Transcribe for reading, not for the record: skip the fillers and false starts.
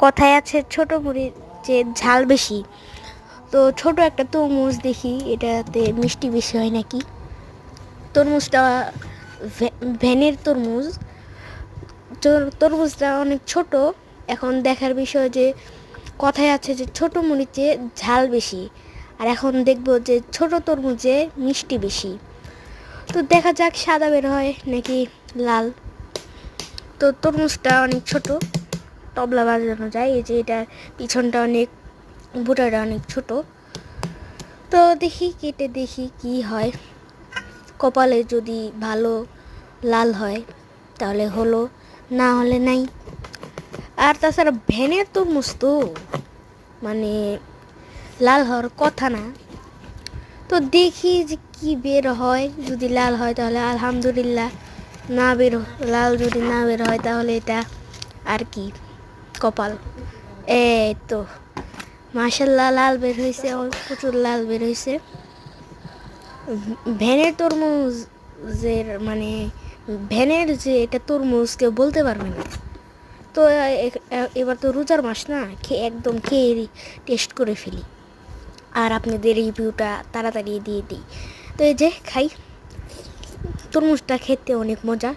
কথায় আছে ছোট মরিচের ঝাল বেশি। তো ছোট একটা তরমুজ দেখি, এটাতে মিষ্টি বেশি হয় নাকি। তরমুজটা ভ্যানের তরমুজ, তরমুজটা অনেক ছোট। এখন দেখার বিষয় যে কথায় আছে যে ছোট মরিচে ঝাল বেশি, আর এখন দেখব যে ছোট তরমুজে মিষ্টি বেশি। তো দেখা যাক সাদা বের হয় নাকি লাল। তো তরমুজটা অনেক ছোট, তবলা বাজানো যায়। এই যে এটার পিছনটা অনেক, বুটাটা অনেক ছোট। তো দেখি কেটে দেখি কি হয়। কপালে যদি ভালো লাল হয় তাহলে হলো, না হলে নাই। আর তাছাড়া ভ্যানের তরমুজ তো মানে লাল হওয়ার কথা না। তো দেখি যে কি বের হয়। যদি লাল হয় তাহলে আলহামদুলিল্লাহ, না বের লাল যদি না বের হয় তাহলে এটা আর কি, কপাল। এই তো মাশাল্লাহ লাল বের হয়েছে, প্রচুর লাল বের হয়েছে। ভ্যানের তরমুজের মানে ভ্যানের যে এটা তরমুজ কেউ বলতে পারবে না। তো এবার তো রোজার মাস না, একদম খেয়ে টেস্ট করে ফেলি, আর আপনাদের রিভিউটা তাড়াতাড়ি দিয়ে দিই। তো এই যে খাই, তরমুজটা খেতে অনেক মজা,